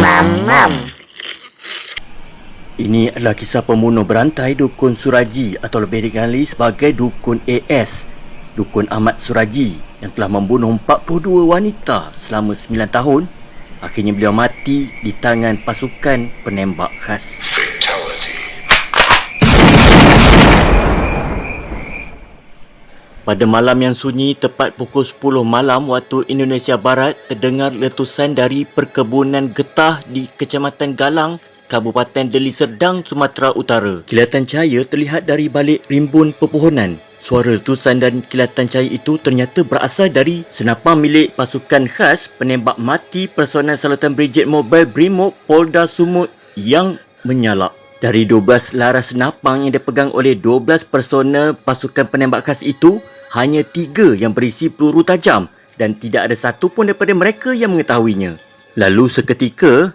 Mam. Ini adalah kisah pembunuh berantai Dukun Suraji atau lebih dikenali sebagai Dukun AS, Dukun Ahmad Suraji, yang telah membunuh 42 wanita selama 9 tahun. Akhirnya beliau mati di tangan pasukan penembak khas. Pada malam yang sunyi, tepat pukul 10 malam waktu Indonesia Barat, terdengar letusan dari perkebunan getah di Kecamatan Galang, Kabupaten Deli Serdang, Sumatera Utara. Kilatan cahaya terlihat dari balik rimbun pepohonan. Suara letusan dan kilatan cahaya itu ternyata berasal dari senapan milik pasukan khas penembak mati personel Salatan Brigade Mobile Brimob Polda Sumut yang menyalak. Dari 12 laras senapan yang dipegang oleh 12 personel pasukan penembak khas itu, hanya 3 yang berisi peluru tajam dan tidak ada satu pun daripada mereka yang mengetahuinya. Lalu seketika,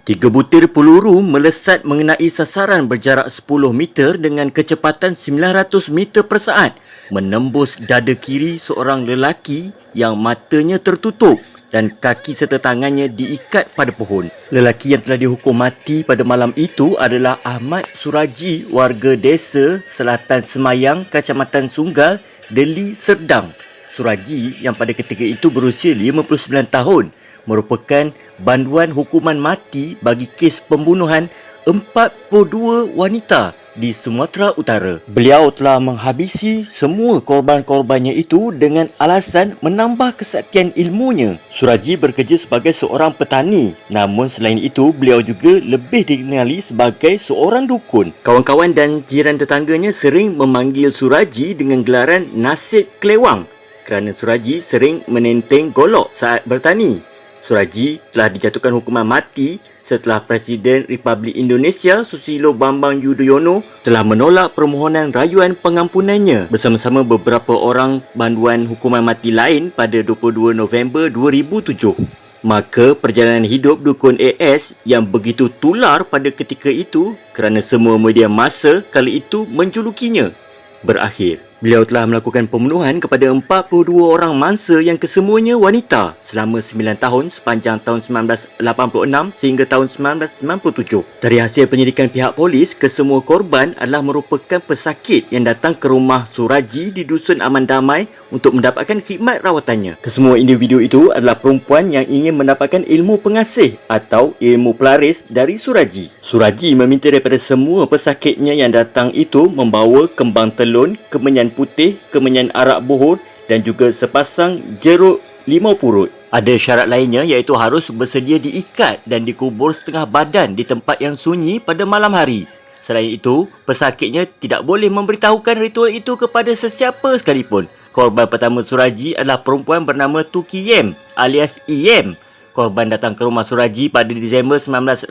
3 butir peluru melesat mengenai sasaran berjarak 10 meter dengan kecepatan 900 meter per saat, menembus dada kiri seorang lelaki yang matanya tertutup dan kaki serta tangannya diikat pada pohon. Lelaki yang telah dihukum mati pada malam itu adalah Ahmad Suraji, warga desa Selatan Semayang, Kecamatan Sunggal, Deli Serdang. Suraji yang pada ketika itu berusia 59 tahun merupakan banduan hukuman mati bagi kes pembunuhan 42 wanita di Sumatera Utara. Beliau telah menghabisi semua korban-korbannya itu dengan alasan menambah kesaktian ilmunya. Suraji bekerja sebagai seorang petani, namun selain itu beliau juga lebih dikenali sebagai seorang dukun. Kawan-kawan dan jiran tetangganya sering memanggil Suraji dengan gelaran Nasib Kelewang kerana Suraji sering menenteng golok saat bertani. Suraji telah dijatuhkan hukuman mati setelah Presiden Republik Indonesia Susilo Bambang Yudhoyono telah menolak permohonan rayuan pengampunannya bersama-sama beberapa orang banduan hukuman mati lain pada 22 November 2007. Maka perjalanan hidup Dukun AS yang begitu tular pada ketika itu kerana semua media massa kali itu menjulukinya berakhir. Beliau telah melakukan pembunuhan kepada 42 orang mangsa yang kesemuanya wanita selama 9 tahun sepanjang tahun 1986 sehingga tahun 1997. Dari hasil penyidikan pihak polis, kesemua korban adalah merupakan pesakit yang datang ke rumah Suraji di Dusun Aman Damai untuk mendapatkan khidmat rawatannya. Kesemua individu itu adalah perempuan yang ingin mendapatkan ilmu pengasih atau ilmu pelaris dari Suraji. Suraji meminta daripada semua pesakitnya yang datang itu membawa kembang telun, kemenyan putih, kemenyan arak bohor dan juga sepasang jeruk limau purut. Ada syarat lainnya iaitu harus bersedia diikat dan dikubur setengah badan di tempat yang sunyi pada malam hari. Selain itu, pesakitnya tidak boleh memberitahukan ritual itu kepada sesiapa sekalipun. Korban pertama Suraji adalah perempuan bernama Tuki Yem alias Iem. Korban datang ke rumah Suraji pada Disember 1986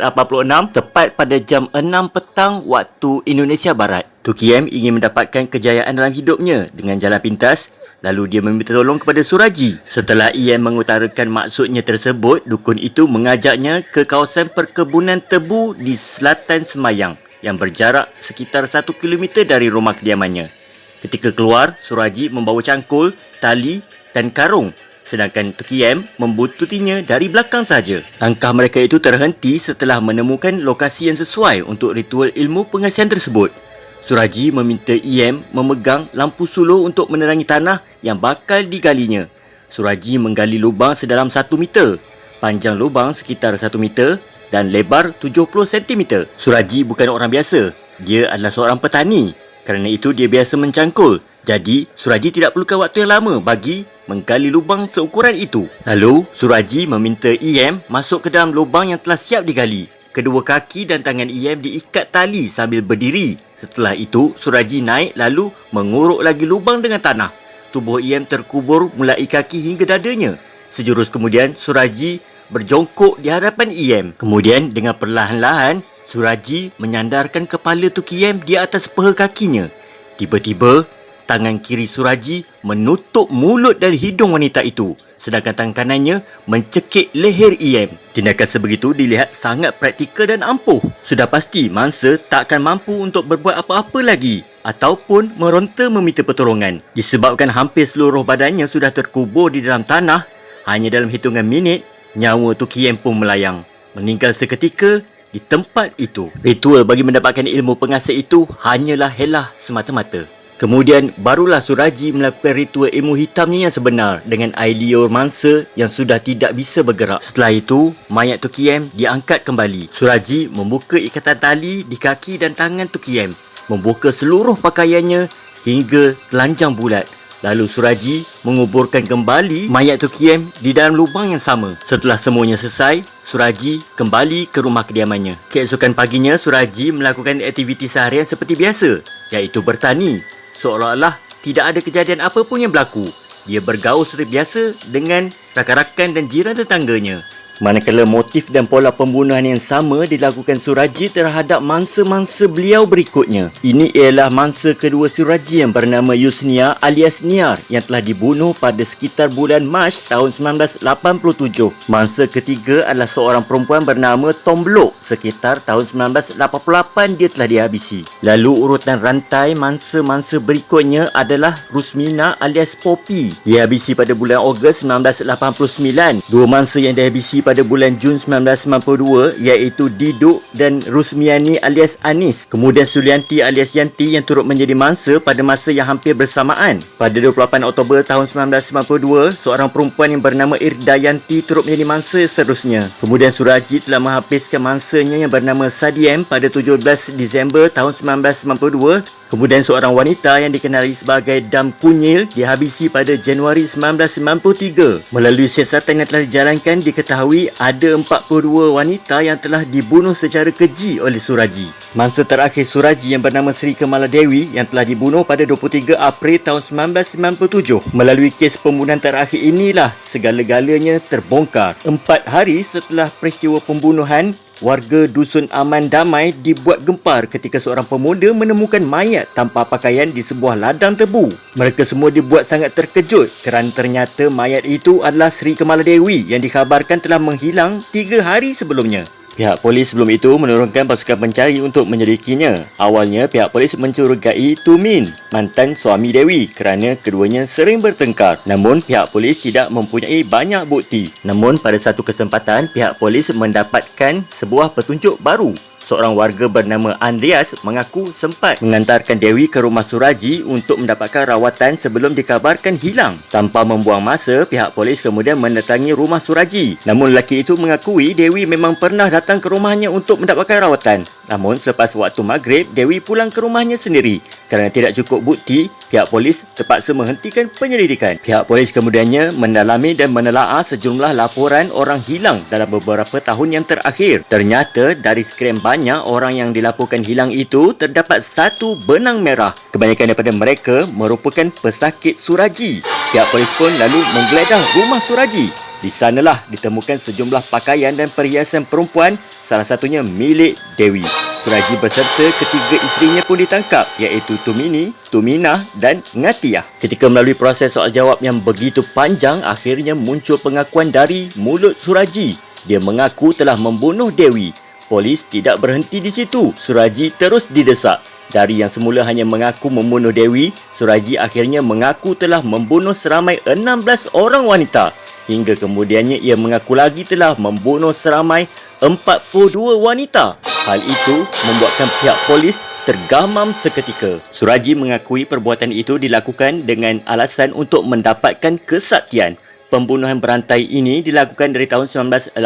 tepat pada jam 6 petang waktu Indonesia Barat. Tuki Yem ingin mendapatkan kejayaan dalam hidupnya dengan jalan pintas, lalu dia meminta tolong kepada Suraji. Setelah Iem mengutarakan maksudnya tersebut, dukun itu mengajaknya ke kawasan perkebunan tebu di Selatan Semayang yang berjarak sekitar 1 km dari rumah kediamannya. Ketika keluar, Suraji membawa cangkul, tali dan karung, sedangkan Tuki Yem membuntutinya dari belakang saja. Langkah mereka itu terhenti setelah menemukan lokasi yang sesuai untuk ritual ilmu pengasihan tersebut. Suraji meminta Iem memegang lampu suluh untuk menerangi tanah yang bakal digalinya. Suraji menggali lubang sedalam 1 meter, panjang lubang sekitar 1 meter dan lebar 70 cm. Suraji bukan orang biasa, dia adalah seorang petani. Kerana itu dia biasa mencangkul. Jadi, Suraji tidak perlukan waktu yang lama bagi menggali lubang seukuran itu. Lalu, Suraji meminta Iem masuk ke dalam lubang yang telah siap digali. Kedua kaki dan tangan Iem diikat tali sambil berdiri. Setelah itu, Suraji naik lalu menguruk lagi lubang dengan tanah. Tubuh Iem terkubur mulai kaki hingga dadanya. Sejurus kemudian, Suraji berjongkok di hadapan Iem. Kemudian, dengan perlahan-lahan, Suraji menyandarkan kepala Tuki Yem di atas paha kakinya. Tiba-tiba, tangan kiri Suraji menutup mulut dan hidung wanita itu, sedangkan tangan kanannya mencekik leher Iem. Tindakan sebegitu dilihat sangat praktikal dan ampuh. Sudah pasti mangsa tak akan mampu untuk berbuat apa-apa lagi ataupun meronta meminta pertolongan. Disebabkan hampir seluruh badannya sudah terkubur di dalam tanah, Hanya dalam hitungan minit, nyawa Tu Kiem pun melayang, meninggal seketika di tempat itu. Ritual bagi mendapatkan ilmu pengasih itu hanyalah helah semata-mata. Kemudian barulah Suraji melakukan ritual ilmu hitamnya yang sebenar dengan air liur mangsa yang sudah tidak bisa bergerak. Setelah itu, mayat Tu Kiem diangkat kembali. Suraji membuka ikatan tali di kaki dan tangan Tu Kiem, membuka seluruh pakaiannya hingga telanjang bulat. Lalu Suraji menguburkan kembali mayat Tu Kiem di dalam lubang yang sama. Setelah semuanya selesai, Suraji kembali ke rumah kediamannya. Keesokan paginya, Suraji melakukan aktiviti seharian seperti biasa, iaitu bertani. Seolah-olah tidak ada kejadian apa pun yang berlaku. Dia bergaul seperti biasa dengan rakan-rakan dan jiran tetangganya. Manakala motif dan pola pembunuhan yang sama dilakukan Suraji terhadap mangsa-mangsa beliau berikutnya. Ini ialah mangsa kedua Suraji yang bernama Yusnia alias Niar yang telah dibunuh pada sekitar bulan Mac tahun 1987. Mangsa ketiga adalah seorang perempuan bernama Tomblok. Sekitar tahun 1988 dia telah dihabisi. Lalu urutan rantai mangsa-mangsa berikutnya adalah Rusmina alias Poppy. Dihabisi pada bulan Ogos 1989. Dua mangsa yang dihabisi pada bulan Jun 1992 iaitu Diduk dan Rusmiani alias Anis. Kemudian Sulianti alias Yanti yang turut menjadi mangsa pada masa yang hampir bersamaan. Pada 28 Oktober tahun 1992, seorang perempuan yang bernama Irdayanti turut menjadi mangsa seterusnya. Kemudian Suraji telah menghabiskan mangsanya yang bernama Sadiem pada 17 Disember tahun 1992. Kemudian seorang wanita yang dikenali sebagai Dam Kunyil dihabisi pada Januari 1993. Melalui siasatan yang telah dijalankan, diketahui ada 42 wanita yang telah dibunuh secara keji oleh Suraji. Mangsa terakhir Suraji yang bernama Sri Kamaladewi yang telah dibunuh pada 23 April tahun 1997. Melalui kes pembunuhan terakhir inilah segala-galanya terbongkar. 4 hari setelah peristiwa pembunuhan, warga Dusun Aman Damai dibuat gempar ketika seorang pemuda menemukan mayat tanpa pakaian di sebuah ladang tebu. Mereka semua dibuat sangat terkejut kerana ternyata mayat itu adalah Sri Kamaladewi yang dikhabarkan telah menghilang 3 hari sebelumnya. Pihak polis sebelum itu menurunkan pasukan pencari untuk menyelidikinya. Awalnya, pihak polis mencurigai Tumin, mantan suami Dewi, kerana keduanya sering bertengkar. Namun, pihak polis tidak mempunyai banyak bukti. Namun, pada satu kesempatan, pihak polis mendapatkan sebuah petunjuk baru. Seorang warga bernama Andreas mengaku sempat mengantarkan Dewi ke rumah Suraji untuk mendapatkan rawatan sebelum dikabarkan hilang. Tanpa membuang masa, pihak polis kemudian mendatangi rumah Suraji. Namun lelaki itu mengakui Dewi memang pernah datang ke rumahnya untuk mendapatkan rawatan. Namun selepas waktu maghrib, Dewi pulang ke rumahnya sendiri. Kerana tidak cukup bukti, pihak polis terpaksa menghentikan penyelidikan. Pihak polis kemudiannya mendalami dan menelaah sejumlah laporan orang hilang dalam beberapa tahun yang terakhir. Ternyata dari sekian banyak orang yang dilaporkan hilang itu, terdapat satu benang merah. Kebanyakan daripada mereka merupakan pesakit Suraji. Pihak polis pun lalu menggeledah rumah Suraji. Di sanalah ditemukan sejumlah pakaian dan perhiasan perempuan, salah satunya milik Dewi. Suraji beserta ketiga isterinya pun ditangkap, iaitu Tumini, Tuminah dan Ngatiah. Ketika melalui proses soal jawab yang begitu panjang, akhirnya muncul pengakuan dari mulut Suraji. Dia mengaku telah membunuh Dewi. Polis tidak berhenti di situ. Suraji terus didesak. Dari yang semula hanya mengaku membunuh Dewi, Suraji akhirnya mengaku telah membunuh seramai 16 orang wanita. Hingga kemudiannya ia mengaku lagi telah membunuh seramai 42 wanita. Hal itu membuatkan pihak polis tergamam seketika. Suraji mengakui perbuatan itu dilakukan dengan alasan untuk mendapatkan kesaktian. Pembunuhan berantai ini dilakukan dari tahun 1986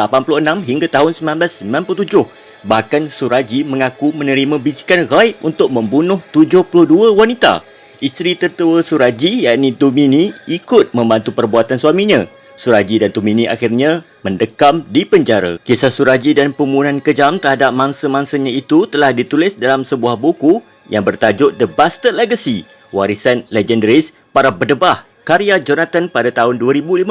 hingga tahun 1997. Bahkan Suraji mengaku menerima bisikan gaib untuk membunuh 72 wanita. Isteri tertua Suraji, yakni Tumini, ikut membantu perbuatan suaminya. Suraji dan Tumini akhirnya mendekam di penjara. Kisah Suraji dan pembunuhan kejam terhadap mangsa-mangsanya itu telah ditulis dalam sebuah buku yang bertajuk The Bastard Legacy, Warisan Legendaris Para Berdebah, karya Jonathan pada tahun 2015.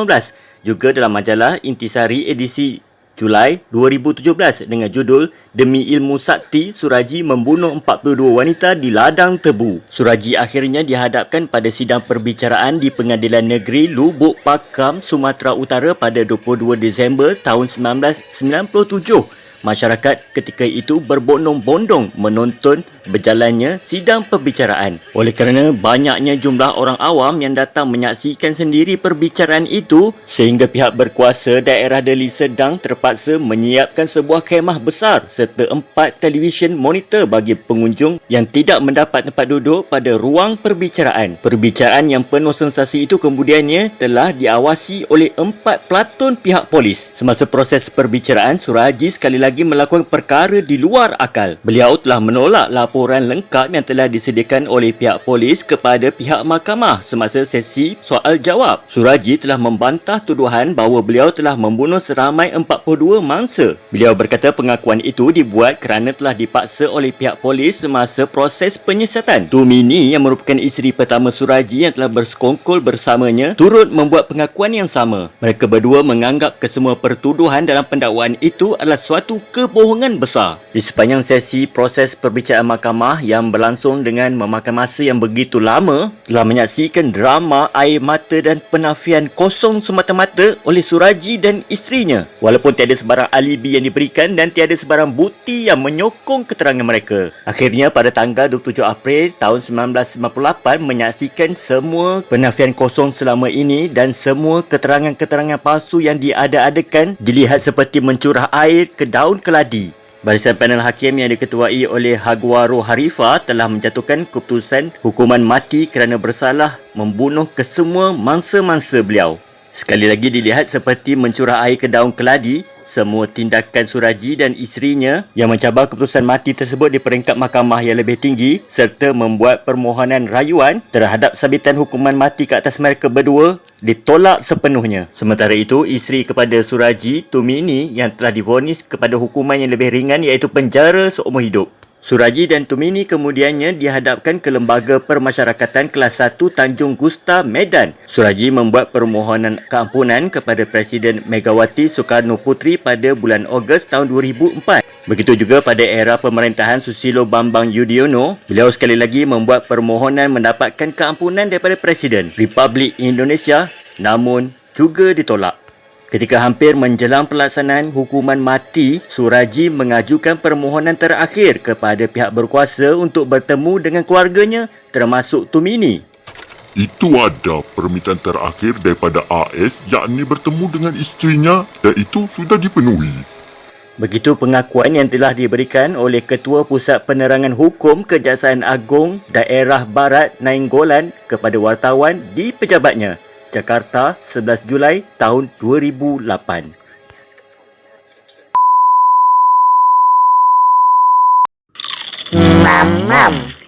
Juga dalam majalah Intisari edisi Julai 2017 dengan judul Demi Ilmu Sakti, Suraji Membunuh 42 Wanita di Ladang Tebu. Suraji akhirnya dihadapkan pada sidang perbicaraan di Pengadilan Negeri Lubuk Pakam, Sumatera Utara pada 22 Disember tahun 1997. Masyarakat ketika itu berbondong-bondong menonton berjalannya sidang perbicaraan. Oleh kerana banyaknya jumlah orang awam yang datang menyaksikan sendiri perbicaraan itu, sehingga pihak berkuasa daerah Deli Serdang terpaksa menyiapkan sebuah khemah besar serta 4 televisyen monitor bagi pengunjung yang tidak mendapat tempat duduk pada ruang perbicaraan. Perbicaraan yang penuh sensasi itu kemudiannya telah diawasi oleh 4 pelantun pihak polis. Semasa proses perbicaraan, Surahaji sekali lagi melakukan perkara di luar akal. Beliau telah menolak laporan lengkap yang telah disediakan oleh pihak polis kepada pihak mahkamah semasa sesi soal jawab. Surahaji telah membantah tuduhan bahawa beliau telah membunuh seramai 42 mangsa. Beliau berkata pengakuan itu dibuat kerana telah dipaksa oleh pihak polis semasa proses penyiasatan. Tumini yang merupakan isteri pertama Surahaji yang telah bersekongkol bersamanya turut membuat pengakuan yang sama. Mereka berdua menganggap kesemua pertuduhan dalam pendakwaan itu adalah suatu kebohongan besar. Di sepanjang sesi proses perbicaraan mahkamah yang berlangsung dengan memakan masa yang begitu lama, telah menyaksikan drama air mata dan penafian kosong semata-mata oleh Surahaji dan isterinya. Walaupun tiada sebarang alibi yang diberikan dan tiada sebarang bukti yang menyokong keterangan mereka. Akhirnya pada tanggal 27 April tahun 1998 menyaksikan semua penafian kosong selama ini dan semua keterangan-keterangan palsu yang diada-adakan dilihat seperti mencurah air ke daun keladi. Barisan panel hakim yang diketuai oleh Hagwaro Harifa telah menjatuhkan keputusan hukuman mati kerana bersalah membunuh kesemua mangsa-mangsa beliau. Sekali lagi dilihat seperti mencurah air ke daun keladi. Semua tindakan Surahaji dan isterinya yang mencabar keputusan mati tersebut di peringkat mahkamah yang lebih tinggi serta membuat permohonan rayuan terhadap sabitan hukuman mati ke atas mereka berdua ditolak sepenuhnya. Sementara itu, isteri kepada Surahaji, Tumini, yang telah divonis kepada hukuman yang lebih ringan iaitu penjara seumur hidup. Surahaji dan Tumini kemudiannya dihadapkan ke Lembaga Permasyarakatan Kelas 1 Tanjung Gusta, Medan. Surahaji membuat permohonan keampunan kepada Presiden Megawati Soekarno Puteri pada bulan Ogos tahun 2004. Begitu juga pada era pemerintahan Susilo Bambang Yudhoyono, beliau sekali lagi membuat permohonan mendapatkan keampunan daripada Presiden Republik Indonesia, namun juga ditolak. Ketika hampir menjelang pelaksanaan hukuman mati, Surahaji mengajukan permohonan terakhir kepada pihak berkuasa untuk bertemu dengan keluarganya termasuk Tumini. Itu ada permintaan terakhir daripada AS yakni bertemu dengan isterinya dan itu sudah dipenuhi. Begitu pengakuan yang telah diberikan oleh Ketua Pusat Penerangan Hukum Kejaksaan Agung Daerah Barat Nainggolan kepada wartawan di pejabatnya. Jakarta, 11 Julai tahun 2008. Mam.